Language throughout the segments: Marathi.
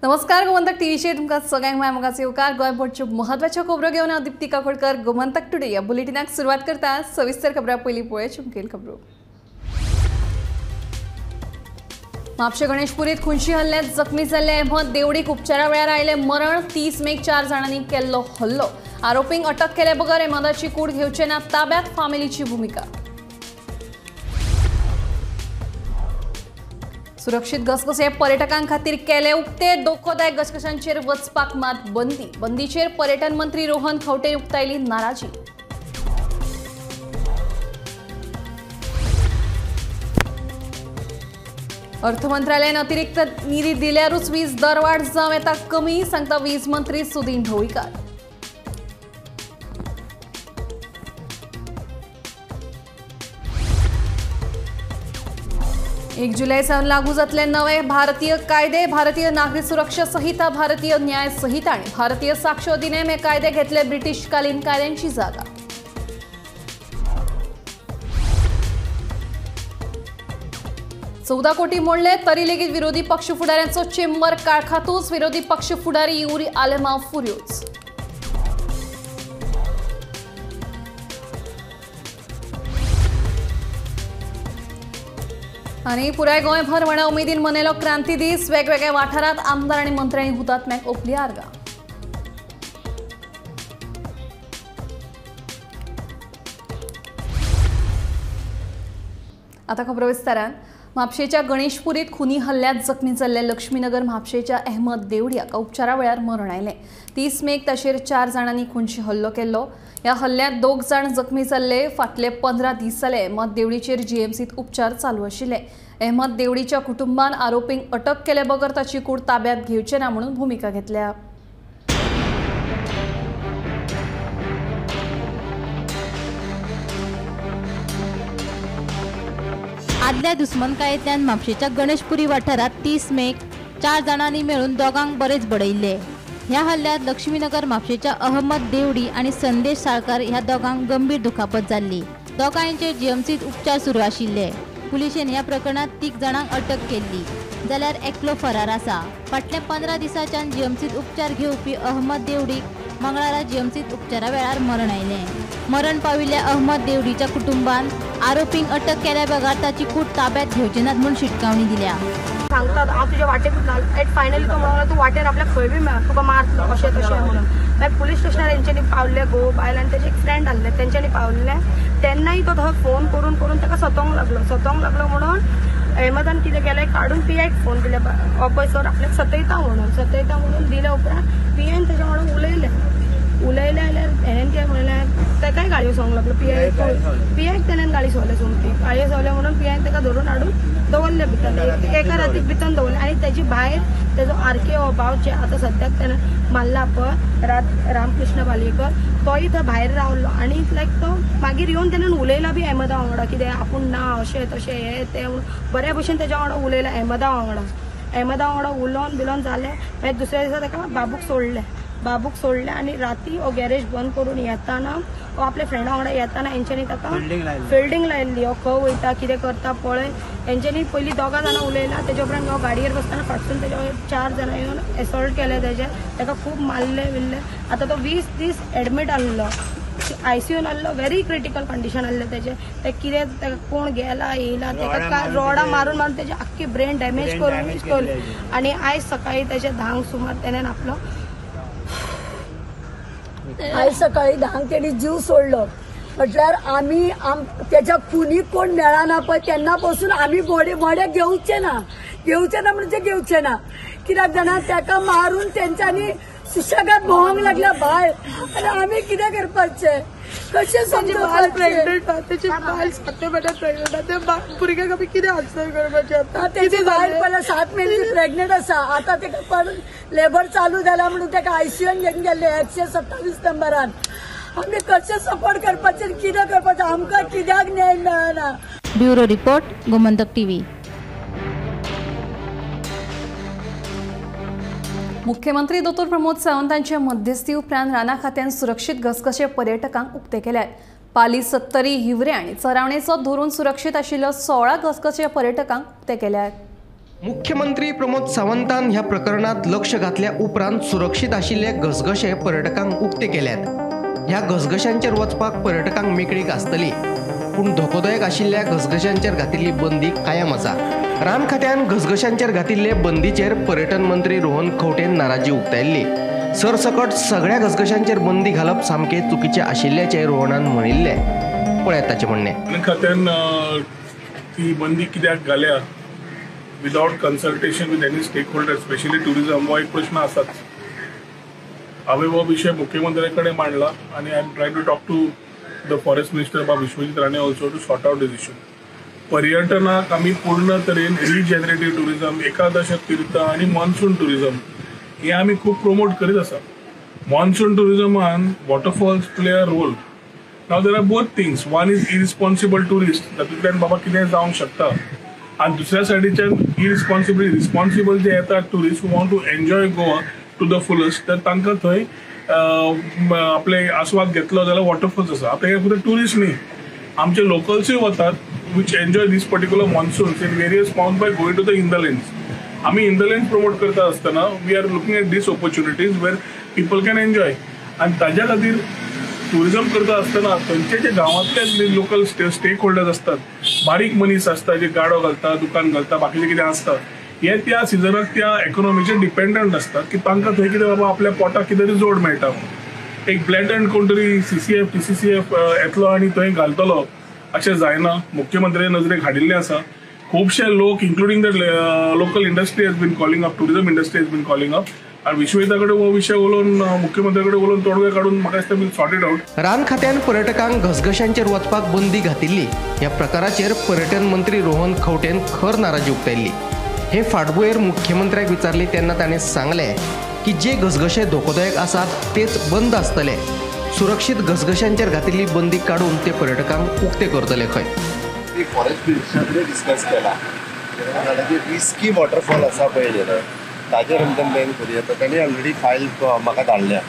नमस्कार गोमंतक टीव्हीचेर तुमकां सगळ्यांक मायमोगाचो येवकार। गोंयभरच्यो म्हत्वाच्यो खबरो घेवन हांव दीप्ती काकोडकर गोमंतक टुडे ह्या बुलेटिनाक सुरवात करता। सविस्तर खबरां पयलीं पळोवया चुमकेल खबरो। म्हापशे गणेशपुरीत खुंशी हल्ल्यांत जखमी जाल्ले अहमद देवडीक उपचारा वेळार आयले मरण। 30 मेक 4 जाणांनी केल्लो हल्लो। आरोपींक अटक केले बगर अहमदाची कूड घेवचे ना ताब्यात फामिलीची भूमिका। सुरक्षित घसघसे पर्यटकां खातीर केले उक्ते। धोकोदायक घसघशांचेर वचपाक मात बंदीचेर पर्यटन मंत्री रोहन खंवटेन उक्तायली नाराजी। अर्थ मंत्रालयान अतिरिक्त निधी दिल्यारूच वीज दरवाड जावं येता कमी, सांगता वीज मंत्री सुदीन ढवळीकार। 1 जुलै सावन लागू जातले नवे भारतीय कायदे। भारतीय नागरिक सुरक्षा संहिता, भारतीय न्याय संहिता आणि भारतीय साक्ष्य अधिनियम हे कायदे घेतले ब्रिटिशकालीन कायद्यांची जागा। चौदा कोटी मोडले तरी लेगीत विरोधी पक्ष फुडाऱ्यांचो चेंबर काळखातूच। विरोधी पक्ष फुडारी युरी आलेमा फुर्योज। आणि पुराय गोंयभर व्हडा उमेदीन मनयलो क्रांती दीस। वेगवेगळ्या वाठारांत आमदार आणि मंत्र्यांनी हुतात्म्यांक ओपली आर्गां। आता खबरो विस्तारान। म्हापशेच्या गणेशपुरीत खुनी हल्ल्यांत जखमी जाल्ले लक्ष्मीनगर म्हापशेच्या अहमद देवडी हाका उपचारा वेळार मरण आयलें। 30 मेक ताचेर 4 जाणांनी खुंशी हल्लो केल्लो। ह्या हल्ल्यांत 2 जाण जखमी जाल्ले। फाटले 15 दीस जाले अहमद देवडीचेर जीएमसीत उपचार चालू आशिल्ले। अहमद देवडीच्या कुटुंबान आरोपींक अटक केले बगर ताची कूड ताब्यात घेवचे ना म्हणून भूमिका घेतल्या। आदल्या दुस्मनकायेंतल्यान म्हापशेच्या गणेशपुरी वाठारात 30 मेक 4 जाणांनी मेळून दोगांक बरेच बडयले। ह्या हल्ल्यांत लक्ष्मीनगर म्हापशेच्या अहमद देवडी आणि संदेश साळकार ह्या दोगांक गंभीर दुखापत जाल्ली। दोगांयचे जीएमसीत उपचार सुरू आशिल्ले। पुलिशेन ह्या प्रकरणात 3 जाणांक अटक केल्ली, जाल्यार एकलो फरार आसा। फाटल्या 15 दिसांच्यान जीएमसीत उपचार घेवपी अहमद देवडीक मंगळारा जीएमसीत उपचारा वेळार मरण आयलें। मरण पाविल्ल्या अहमद देवडीच्या कुटुंबान आरोपींक अटक केल्या बगर ताची कूड ताब्यात घेवचे नात म्हूण शिटकावणी दिल्या। सांगतात हांव तुज्या वाटेक फायनली तो म्हणून तूं वाटेर आपल्याक खंय बी तुका मारतलो अशें तशें म्हणून। मागीर पुलीस स्टेशनार तेंच्यांनी पावले गोप आयले आनी तेजे एक फ्रेंड आसले तेंच्यांनी पावले। तेन्नाय तो थंय फोन करून करून ताका सतोंक लागलो म्हणून अहमदान कितें केलें काडून पीआयक फोन दिले। पळय सर आपल्याक सतयता म्हणून दिल्या उपरांत पीआयन तेज्या वांगडा उलयले जाल्यार हेणेन कितें म्हणलें ताकाय गाळयो सोंग लागलो। पीआयक तेणेन गाळी सोवले सोमती गाळयो सोवले म्हणून पीआयन ताका धरून हाडून दवरले भितर। एका रातीक भितर दवरले आनी तेजी भायर तेजो आरके हो भावचे आतां सद्याक तेणें मारला पळय रामकृष्ण पालयेकर, तोय थंय भायर रावलो आनी लायक तो मागीर येवन तेणेन उलयला बी अहमदा वांगडा कितें आपूण ना अशें तशें हें तें बऱ्या भशेन तेज्या वांगडा उलयला अहमदा वांगडा उलोवन बिलोवन जालें। मागीर दुसऱ्या दिसा ताका बाबूक सोडले आनी राती हो गॅरेज बंद करून येताना हो आपल्या फ्रेंडा वांगडा येताना हेंच्यांनी ताका फिल्डिंग लायल्ली। हो खंय वयता कितें करता पळय हेंच्यांनी पयलीं 2 जाणां उलयला। तेजे उपरांत हो गाडयेर बसताना फाटसून तेजे 4 जाणां येवन एसॉल्ट केले ताका खूब मारले बिरले। आतां तो 20 दीस एडमीट आसलो ICUन आसलो। व्हेरी क्रिटिकल कंडिशन आसलें तेजें। ते कितें ताका कोण गेला येयला ताका रोडां मारून तेजे आख्खी ब्रेन डॅमेज करून आनी आयज सकाळीं तेजे 10 सुमार तेणेन आपलो आज सकाळी 10 तेणी जीव सोडलो। म्हटल्यार आमी त्याच्या कुणी कोण मेळना पळय तेन्ना पासून आमी मोडे घेवचे ना म्हणजे घेवचे ना। कित्याक जाणा ताका मारून तेंच्यांनी सुशेगाद भोंवंक लागल्या भायर आनी आमी कितें करपाचें कशें समजपाचें। प्रेग्नंट तेजी बायल 7 महिने प्रेग्नंट ते भुरग्याक आमी कितें आन्सर करपाचें आतां। तेजी बायल पयलीं 7 महिन्याची प्रेग्नंट आसा। आतां ताका पण लेबर चालू जाला म्हणून ताका ICUन घेवन गेल्ले 127 नंबरान। आमी कशें सपोर्ट करपाचें कितें करपाचें आमकां कित्याक न्याय मेळना। Bureau report Gomantak TV. मुख्यमंत्री दोतोर प्रमोद सावंतांच्या मध्यस्थी उपरांत राना खात्यान सुरक्षीत घसघशे पर्यटकांक उक्ते केल्यात। पाली 70 हिवरे आणि चरावणेचो धरून सुरक्षीत आशिल्लो 16 घसघशे पर्यटकांक उक्ते केल्यात। मुख्यमंत्री प्रमोद सावंतान ह्या प्रकरणात लक्ष घातल्या उपरांत सुरक्षीत आशिल्ले घसघशे पर्यटकांक उक्ते केल्यात. ह्या घसघशांचेर वचपाक पर्यटकांक मेकळीक आसतली, पूण धोकोदायक आशिल्ल्या घसघशांचेर घातिल्ली बंदी कायम आसा. रान खात्यान घसघशांचेर घातिल्ले बंदीचेर पर्यटन मंत्री रोहन खंवटेन नाराजी उक्तायल्ली. सरसकट सगळ्या घसघशांचेर बंदी घालप सामके चुकीचे आशिल्ल्याचे रोहनान म्हणिल्ले. पळयात ताचें म्हणणें. रान खात्यान ती बंदी कित्याक घाल्या without consultation with any stakeholder, specially tourism, हो एक प्रश्न आसाच. हांवें हो विशय मुख्यमंत्र्या कडेन मांडला आनी I am trying to talk to the forest minister बा Vishwajit Rane also to sort out this issue. पर्यटनाक आमी पूर्ण तरेन रिजेनरेटीव टुरिझम, एकादशक तीर्थ आनी मॉन्सून टुरिझम हे आमी खूब प्रमोट करीत आसा. मॉन्सून टुरिझमान waterfalls play a role. Now there are both things. One is irresponsible tourist, तातूंतल्यान बाबा कितें जावंक शकता, आणि दुसऱ्या सायडीच्यान रिस्पॉन्सिबल जे येतात tourist who want to enjoy Goa to the fullest, तर तांकां थंय आपले आस्वाद घेतलो जाल्यार वॉटरफॉल्स आसा. आपले फक्त टुरिस्ट न्ही, आमचे लोकल्सूय वतात which enjoy these particular monsoons in various pound by going to the inlands. आमी इंदलेंड्स प्रमोट करता आसतना we are looking at these opportunities where people can enjoy. आनी ताज्या खातीर टुरिझम करता आसतना थंयचे जे गांवांतले लोकल स्टेक होल्डर्स असतात, बारीक मनीस असतात जे गाडो घालता, दुकान घालता, बाकीचे कितें आसता, हे त्या सिजनाक त्या इकॉनॉमीचेर डिपेंडंट असतात की तांकां थंय कितें बाबा आपल्या पोटाक कितें तरी जोड मेळटा. एक ब्लॅटंट कोण तरी CCF TCCF येतलो आनी थंय घालतलो अशें जायना. मुख्यमंत्र्याचे नजरेक हाडिल्लें आसा. खुबशे लोक including the local industry has been calling up, tourism industry has been calling up. आणि विश्वजिता कडेन हो विशय उलोवन मुख्यमंत्र्या कडेन उलोवन तोडगे काडून म्हाका दिसता वील सॉर्ट इट आउट. रान खात्यान पर्यटकांक घसघशांचेर वचपाक बंदी घातिल्ली. ह्या प्रकाराचेर पर्यटन मंत्री रोहन खंवटेन खर नाराजी उक्तायल्ली. हे फाटभुंयेर मुख्यमंत्र्याक विचारली तेन्ना ताणें सांगलें की जे घसघशे धोकोदायक आसात तेच बंद आसतले. सुरक्षीत घसघशांचेर घातिल्ली बंदी काडून ते पर्यटकांक उक्ते करतले खंय. फॉरेस्ट मिनिस्टरान डिस्कस केला जे रिस्की वॉटरफॉल आसा पळय ताजेर आमकां बॅन करूं येता. तांणी ऑलरेडी फायल म्हाका धाडल्या,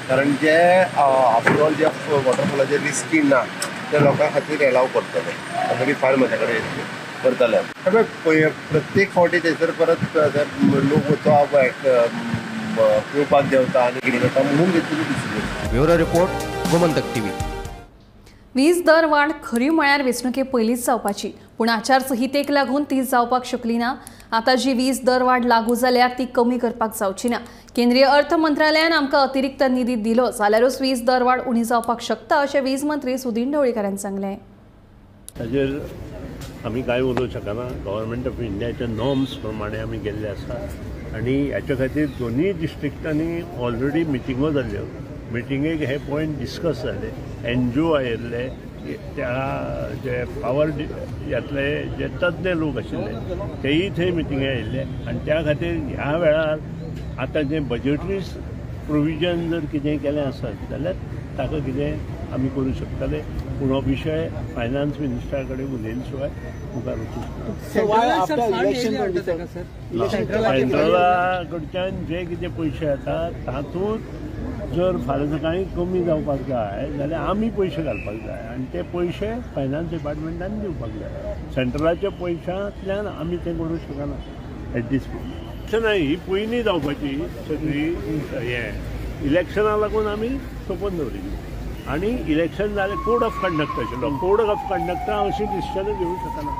कारण जे आफ्टर ऑल जे वॉटरफॉलाचेर रिस्की ना त्या लोकां खातीर एलाव करतले. ऑलरेडी फायल म्हज्या कडेन करतले. प्रत्येक फावटी थंयसर परत लोक वचप पिवपाक देंवता आनी कितें करता म्हणून घेतली decision. Bureau report, Gomantak TV. वीज दर वाड खरी म्हळ्यार वेंचणुके पयलींच जावपाची, पूण आचारसंहितेक लागून ती जावपाक शकली ना. आता जी वीज दर वाड लागू जाल्यार ती कमी करपाक जावची ना. केंद्रीय अर्थ मंत्रालयान आमकां अतिरिक्त निधी दिलो जाल्यारूच वीज दर वाड उणी जावपाक शकता अशें वीज मंत्री सुदीन ढवळीकारान सांगलें. ताजेर आमी कांय उलोवंक शकना. गव्हर्मेंट ऑफ इंडियाच्या नॉर्म्स प्रमाणे आमी गेल्ले आसा आनी हाच्या खातीर दोनूय डिस्ट्रिक्टांनी ऑलरेडी मिटिंगो जाल्ल्यो. मिटिंगेक हे पॉयंट डिस्कस जाले. NGO आयिल्ले, त्या जे पावर यातले जे तज्ञ लोक आशिल्ले तेय थंय मिटिंगे आयिल्ले आनी त्या खातीर ह्या वेळार आतां जे बजेटरी प्रोविजन जर कितें केलें आसत जाल्यार ताका कितें आमी करूं शकतले. पूण हो विशय फायनान्स मिनिस्टरा कडेन उलयले शिवाय मुखार वचूंक सेंट्रला कडच्यान जे कितें पयशे येतात तातूंत जर फाल्यां सकाळीं कमी जावपाक जाय जाल्यार आमी पयशे घालपाक जाय आनी ते पयशे फायनान्स डिपार्टमेंटान दिवपाक जाय. सेंट्रलाच्या पयशांतल्यान आमी तें करूंक शकना एट दीस पॉयंट. ही पयलीं जावपाची सगळी हें इलेक्शनाक लागून आमी सोंपोवन दवरिल्ली आनी इलेक्शन जालें कोड ऑफ कंडक्ट आशिल्लो. कोड ऑफ कंडक्टा अशी डिसिजन घेवंक शकना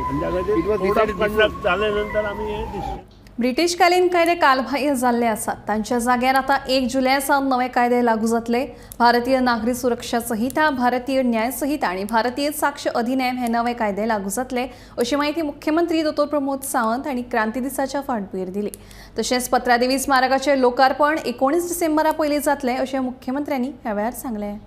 आनी त्या खातीर कोड ऑफ कंडक्ट जाले नंतर आमी हें डिसिजन. ब्रिटीशकालीन कायदे कालबाह्य जाल्ले आसात. तांच्या जाग्यार आतां 1 जुलय सावन नवे कायदे लागू जातले. भारतीय नागरी सुरक्षा संहिता, भारतीय न्याय संहिता आणि भारतीय साक्ष अधिनियम हे नवे कायदे लागू जातले अशी माहिती मुख्यमंत्री दो. प्रमोद सावंत हांणी क्रांती दिसाच्या फाटभुंयेर दिली. तशेंच पत्रादेवी स्मारकाचें लोकार्पण 19 डिसेंबरा पयलीं जातलें अशें मुख्यमंत्र्यांनी ह्या वेळार सांगलें.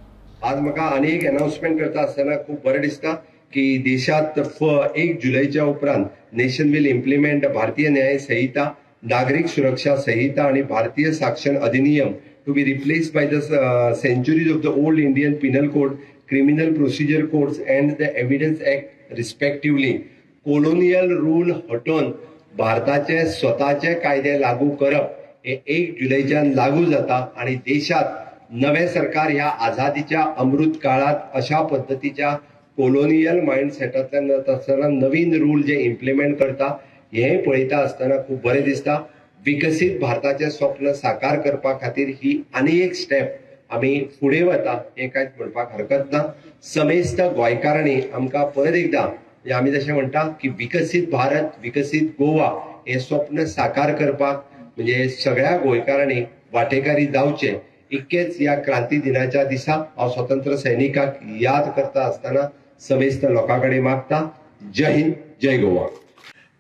आज म्हाका आनी एक अनाउन्समेंट करता आसतना खूब बरें दिसता की देशात 1 जुलैच्या उपरांत नेशन विल इम्प्लिमेंट भारतीय न्याय संहिता, नागरिक सुरक्षा संहिता आणि Bharatiya Sakshya Adhiniyam to be replaced by the centuries of the old Indian penal code, criminal procedure codes and the evidence act respectively. Colonial rule हटोवन भारताचे स्वताचे कायदे लागू करप हे 1 जुलैच्यान लागू जाता आणि देशात नवे सरकार ह्या आझादीच्या अमृत काळात अशा पद्धतीच्या कोलोनियल माइंडसेटांतल्यान नवीन रूल जे इम्प्लिमेंट करता. हेंय पळयता आसतना खूब बरें दिसता. विकसीत भारताचें स्वप्न साकार करपा खातीर ही आनी एक स्टेप आमी फुडें वता हें कांयच म्हणपाक हरकत ना. समेस्त गोंयकारांनी आमकां परत एकदां आमी जशें म्हणटा की विकसीत भारत विकसीत गोवा हें स्वप्न साकार करपाक म्हणजे सगळ्या गोंयकारांनी वांटेकारी जावचें इतकेच ह्या क्रांती दिनाच्या दिसा हांव स्वतंत्र सैनिकाक याद करता आसतना समेस्त लोकां कडेन मागता. जय हिंद, जय गोवा.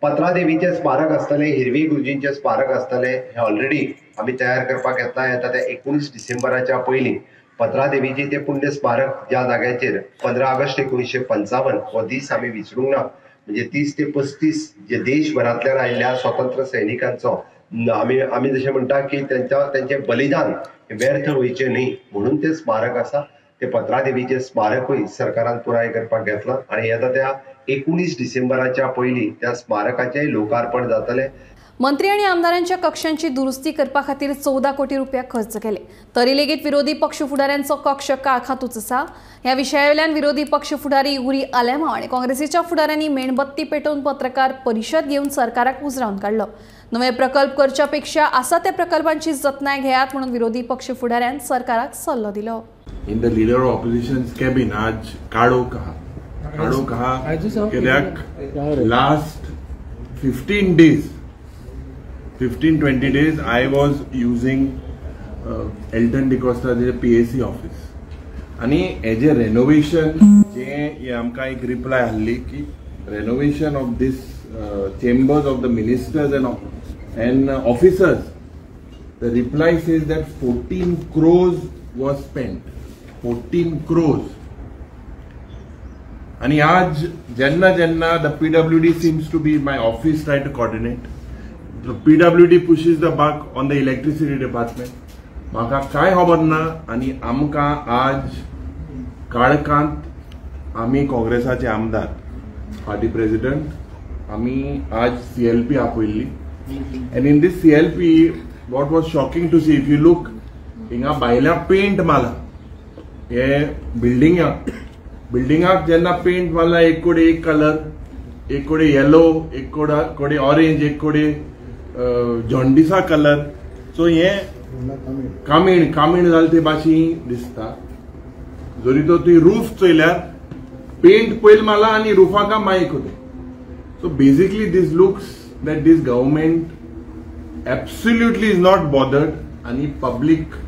पत्रा देवीचें स्मारक आसतलें, हिरवी गुरुजींचें स्मारक आसतलें हें ऑलरेडी आमी तयार करपाक येता ते 19 डिसेंबराच्या पयलीं पत्रा देवीचें तें पुण्य स्मारक ज्या जाग्याचेर 15 ऑगस्ट 1955 हो दीस आमी विसरूंक ना. म्हणजे 30 ते 35 जे देशभरांतल्यान आयिल्ल्या स्वतंत्र सैनिकांचो आमी जशें म्हणटा की तेंचें बलिदान व्यर्थ वयचें न्ही म्हणून तें स्मारक आसा. ते पत्रा देवीचें स्मारकूय सरकारान पुराय करपाक घेतलां आनी येता त्या 19 डिसेंबराच्या पयलीं त्या स्मारकाचें लोकार्पण जातलें. मंत्री आणि आमदारांच्या कक्षांची दुरुस्ती करपा खातीर 14 कोटी रुपया खर्च केले. तरी लेगीत विरोधी पक्ष फुडाऱ्यांचो कक्ष काळखातूच आसा. ह्या विशयावेल्यान विरोधी पक्ष फुडारी उरी आलेमांव आणि काँग्रेसीच्या फुडाऱ्यांनी मेणबत्ती पेटोवन पत्रकार परिशद घेवन सरकाराक उजरावन काडलो. नवे प्रकल्प करच्या पेक्षा आसा त्या प्रकल्पांची जतनाय घेयात म्हणून विरोधी पक्ष फुडाऱ्यान सरकाराक सल्लो दिलो. In the leader of oppositions cabin आज काळोख आहा कित्याक last 15-20 days I was using Elton D'Costa PAC office आणि हेजे रेनोवेशन जे आमकां एक रिप्लाय आसली की renovation of this chambers of the ministers and officers, the reply says that 14 crores was spent. 14 crores. And आज jenna the PWD seems to be my office trying to coordinate. The PWD pushes the buck on the electricity department. म्हाका काय खबर ना आणि आमकां आज काळखांत आमी काँग्रेसाचे आमदार पार्टी प्रेसिडेंट आमी आज CLP आपयल्ली. And in this CLP, what was shocking to see, if you look, हिंगा भायल्या पेंट मारला. हे बिल्डिंगाक जेन्ना पेंट मारला एक कोडे एक कलर, एक कोडे येलो, एक कोडे ऑरेंज, एक कोडे जॉन्डिसा कलर. सो हे कामीण जाले ते भाशी दिसता. जरी तो ती रूफ चोयल्यार पेंट पयल मारला आणि रुफाका मायक होते. So basically this looks that this government absolutely is not bothered आणि public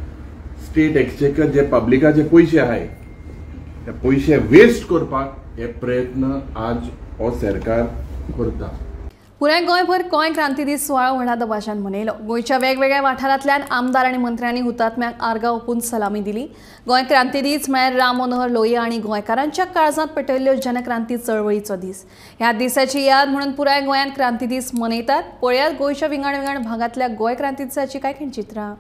state exchequer जे पब्लिकाचे पैसे आहे ते पैसे वेस्ट करपाक हे प्रयत्न आज हो सरकार करता. पुराय गोंयभर गोंय क्रांती दीस सुवाळो व्हडा दबाज्यान मनयलो. गोंयच्या वेगवेगळ्या वाठारांतल्यान आमदार आनी मंत्र्यांनी हुतात्म्यांक आर्गां ओपून सलामी दिली. गोंय क्रांती दीस म्हळ्यार राम मनोहर लोहिया आनी गोंयकारांच्या काळजांत पेटयल्ल्यो जनक्रांती चळवळीचो दीस. ह्या दिसाची याद म्हणून पुराय गोंयांत क्रांती दीस मनयतात. पळयात गोंयच्या विंगड भागांतल्या गोंय क्रांती दिसाची कांय चित्रां.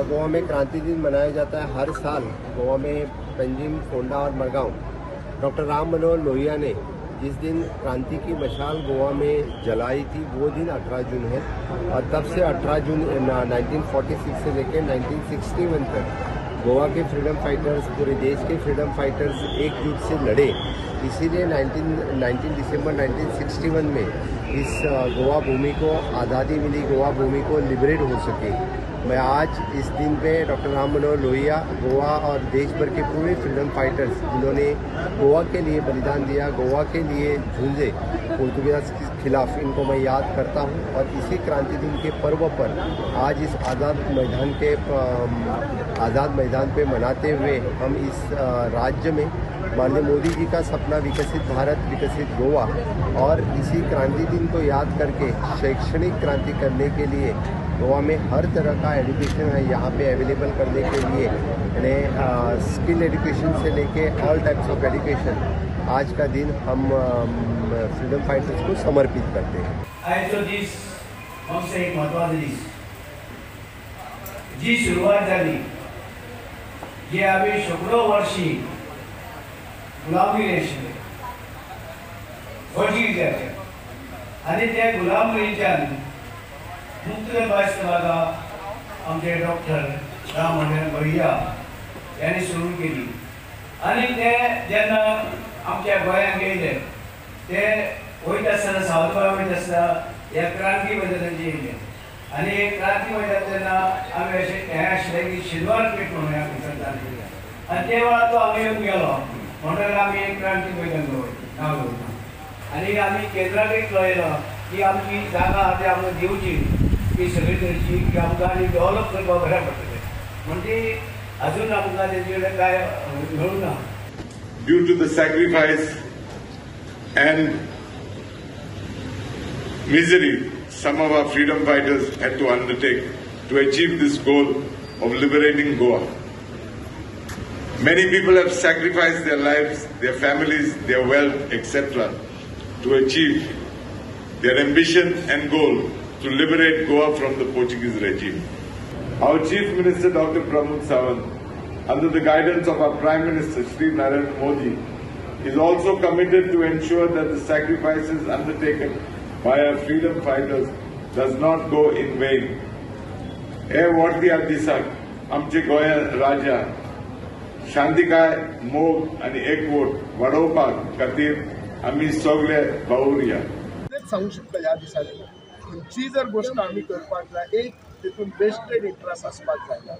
गोवा में क्रांति दिन मनाया जाता है हर साल। गोवा में पंजिम, फोंडा और मरगांव डॉक्टर राम मनोहर लोहिया ने जिस दिन क्रांति की मशाल गोवा में जलाई थी वो दिन 18 जून है। और तब से 18 जून 1946 से लेकर 1961 तक गोवा के फ्रीडम फाइटर्स, पूरे देश के फ्रीडम फाइटर्स एकजुट से लड़े। इसीलिए 19 दिसंबर 1961 में इस गोवा भूमि को आज़ादी मिली, गोवा भूमि को लिबरेट हो सके। मैं आज इस दिन पे डॉक्टर राम मनोहर लोहिया, गोवा और देश भर के पूरे फ्रीडम फाइटर्स जिन्होंने गोवा के लिए बलिदान दिया, गोवा के लिए जूझे पोर्तुगीज के खिलाफ, इनको मैं याद करता हूँ। और इसी क्रांति दिन के पर्व पर आज इस आज़ाद मैदान पे मनाते हुए हम इस राज्य में माननीय मोदी जी का सपना विकसित भारत, विकसित गोवा, और इसी क्रांति दिन को याद करके शैक्षणिक क्रांति करने के लिए गोवा में हर तरह का एजुकेशन है यहाँ पे अवेलेबल करने के लिए, यानी स्किल एजुकेशन से लेके ऑल टाइप्स ऑफ एजुकेशन आज का दिन हम फ्रीडम फाइटर्स को समर्पित करते हैं। एक महत्वाचं जी सुरुवात झाली, जी आम्ही शेकडो वर्षी गुलामी आशिल्ले पोर्तुगीजाचे, आणि त्या गुलामगिरीच्यान मुक्त करपाची जागा आमचे डॉक्टर राम मनोहर लोहिया यांनी सुरू केली। आणि ते जेन्ना आमच्या गोंयांत येयले, ते वयता आसतना सावरकर वयता आसतना ह्या क्रांती मैदानाचेर येयले। आणि क्रांती मैदान तेन्ना आमी अशें हें आशिल्लें की शेनवार पेट म्हणून करतात, आणि ते वेळार तो आमी येवन गेलो म्हणून आमी एक क्रांती मैदान नांव दवरता। आणि आमी केंद्राकय कळयलो की आमची जागा आतां आमकां दिवची, ती सगळी करची की आमकां आनी डेव्हलप करपाक बरें पडटलें, म्हणजे अजून आमकां तेजे कडेन कांय मेळूंक ना। Due to the sacrifice and misery some of our freedom fighters had to undertake to achieve this goal of liberating Goa. Many people have sacrificed their lives, their families, their wealth, etc. to achieve their ambition and goal to liberate Goa from the Portuguese regime. Our Chief Minister Dr. Pramod Sawant, under the guidance of our Prime Minister Shri Narendra Modi, is also committed to ensure that the sacrifices undertaken by our freedom fighters does not go in vain. हे वोटल्या दिसाक आमचे गोंया राजा शांतिकाय, मोग आणि एकवट वाडोवपाक खातीर आमी सगळे भावुरया। संक्षिप्त ह्या दिसांनी खंयची जर गोष्ट आमी करपाक जाय, एक तितून बेस्टेड इंट्रस्ट आसपाक जाय।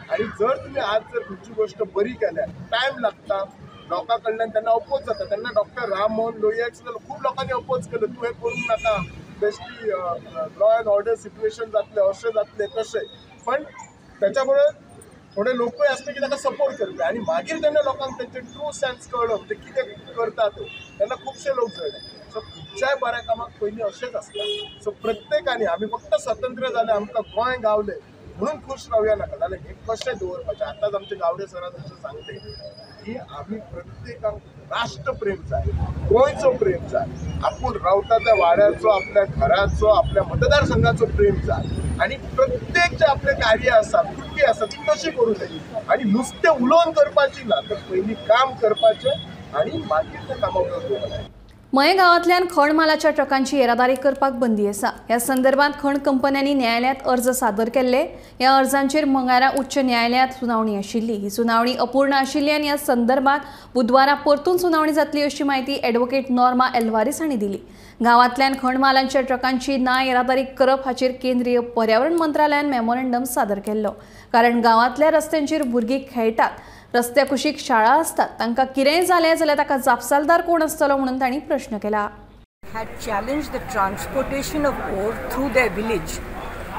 आणि जर तुम्ही आज जर खंयची गोष्ट बरी केल्यार टायम लागता, लोकां कडल्यान तेन्ना अपोज जाता। तेन्ना डॉक्टर राम मनोहर लोहियाक खूब लोकांनी अपोज केलं, तूं हें करूंक नाका, बेस्टली लॉ अँड ऑर्डर सिच्युएशन जातलें, अशें जातलें तशें। पण त्याच्या बरोबर थोडे लोकय आसता की ताका सपोर्ट करपी, आणि मागीर तेन्ना लोकांक तेंचे ट्रू सेन्स कळ्ळो म्हणजे कितें करतात तेन्ना खुबशे लोक जळले। सो खंयच्याय बऱ्या कामाक पयलीं अशेंच आसता। सो प्रत्येकानी आमी फक्त स्वतंत्र जाले, आमकां गोंय गावलें म्हणून खुश रावया नाका, जाल्यार हे कशें दवरपाचें। आतांच आमचे गावडे सरान अशें सांगले की आमी प्रत्येकाक राष्ट्रप्रेम जाय, गोंयचो प्रेम जाय, आपूण रावता त्या वाड्याचो, आपल्या घराचो, आपल्या मतदारसंघाचो प्रेम जाय, आणि प्रत्येक जे आपले कार्य आसा, कृती आसा ती कशी करूं जाय, आणि नुसतें उलोवन करपाची ना, तर पयलीं काम करपाचें आणि मागीर त्या कामाक वचपाचें। मये गांवांतल्यान खण मालाच्या ट्रकांची येरादारी करपाक बंदी आसा। ह्या संदर्भात खण कंपन्यांनी न्यायालयात अर्ज सादर केल्ले। ह्या अर्जांचेर मंगळारा उच्च न्यायालयात सुनावणी आशिल्ली। ही सुनावणी अपूर्ण आशिल्ली आनी ह्या संदर्भात बुधवारा परतून सुनावणी जातली अशी माहिती ॲडव्होकेट नॉर्मा एल्वारिस हांणी दिली। गांवांतल्यान खण मालांच्या ट्रकांची ना येरादारी करप हाचेर केंद्रीय पर्यावरण मंत्रालयान मेमोरंडम सादर केल्लो। कारण गांवांतल्या रस्त्यांचेर भुरगीं खेळटात, रस्त्या कुशीक शाळा असतात, तांकां कितेंय जालें जाल्यार ताका जापसालदार कोण आसतलो म्हणून तांणी प्रश्न केला। had challenged the transportation of ore through their village.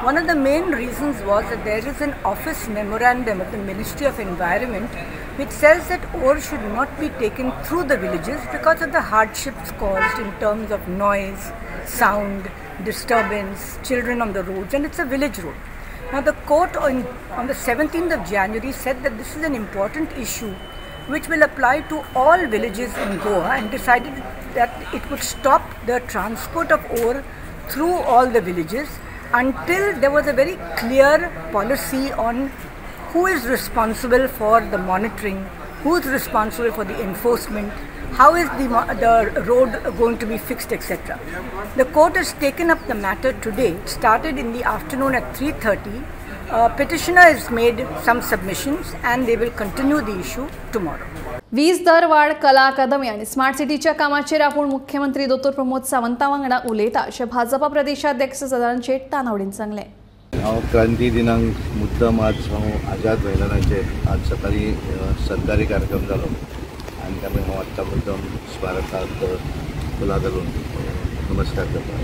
One of the main reasons was that there is an office memorandum of the Ministry of Environment which says that ore should not be taken through the villages because of the hardships caused in terms of noise, sound, disturbance, children on the roads, and it's a village road. Now the court on the 17th of January said that this is an important issue which will apply to all villages in Goa, and decided that it would stop the transport of ore through all the villages until there was a very clear policy on who is responsible for the monitoring, who is responsible for the enforcement, how is the road going to be fixed, etc. The court has taken up the matter today. It started in the afternoon at 3:30. Petitioner has made some submissions and they will continue the issue tomorrow. वीज दर वाढ, कला अकादमी आणि स्मार्ट सिटीच्या कामाचेर आपूण मुख्यमंत्री दोतोर प्रमोद सावंता वांगडा उलयता अशें भाजपा प्रदेशाध्यक्ष सदानंद शेट तानावडेन सांगलें. हांव क्रांती दिनांक मुद्दम आज हांव आझाद मैदानाचेर आज सकाळी सरकारी कार्यक्रम जालो आनी त्या हांव आत्ता मुद्दम स्मारकाक फुलां घालून नमस्कार करता.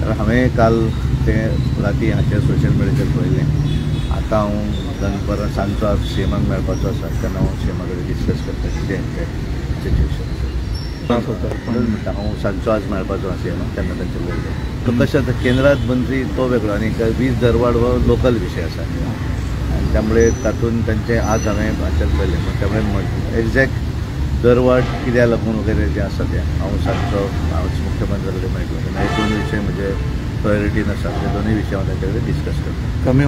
कारण हांवें काल तें राती हाचेर सोशल मिडियाचेर पळयलें. आतां हांव दनपारां सांजचो आज सीएमाक मेळपाचो आसा तेन्ना हांव सीएमा कडेन डिस्कस करता कितें तें सिच्युएशन म्हणून म्हणटा हांव सांजचो आज मेळपाचो आसा सीएमाक तेन्ना तांचे उलयलें. तो कशें जाता केंद्रांत मंत्री तो वेगळो आनी वीज दरवाड हो लोकल विशय आसा आनी त्यामुळे तातूंत तांचें आज हांवें हाचेर पळयलें. त्यामुळे एक्झॅक्ट दरवाड कित्याक लागून वगैरे जें आसा तें हांव सांजचो हांव मुख्यमंत्री कडेन मेळटलो तेन्ना हे दोन विशय म्हणजे प्रायोरिटीन आसा. ते दोनूय विशय हांव तांचे कडेन डिस्कस करता. कमी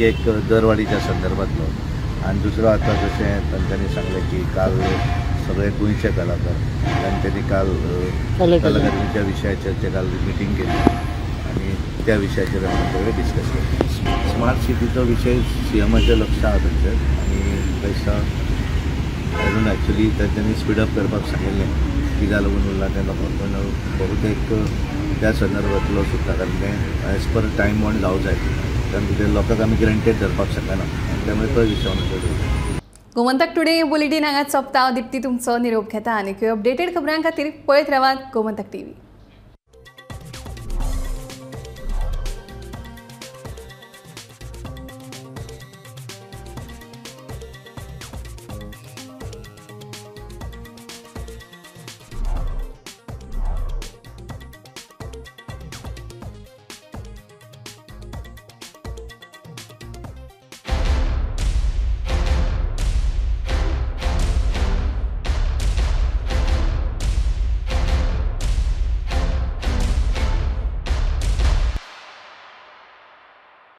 एक दरवाडीच्या संदर्भांतलो आनी दुसरो आतां जशें तांच्यांनी सांगलें की काल सगळे गोंयचे कलाकार तांच्यांनी काल कलाकारीच्या विशयाचेर काल मिटींग केली आनी त्या विशयाचेर हांव तांचे कडेन डिस्कस करता. स्मार्ट सिटीचो विशय सीएमाचें लक्ष आहा थंयसर आनी थंयसर अजून एक्चुअली तांच्यांनी स्पीडअप करपाक सांगिल्लें कित्याक लागून उरलां तें लोकांक पूण बहुतेक त्या संदर्भांतलो सुद्दां कारण तें एज पर टायम बॉन्ड जावं जाय कारण कितें लोकांक आमी ग्रँटेड धरपाक शकना आनी त्यामुळे तो विशय हांव गोमंतक टुडे बुलेटिन हांगा सोंपता. दिप्ती तुमचो निरोप घेता आनी अपडेटेड खबरां खातीर पळयत रावात गोमंतक टीव्ही.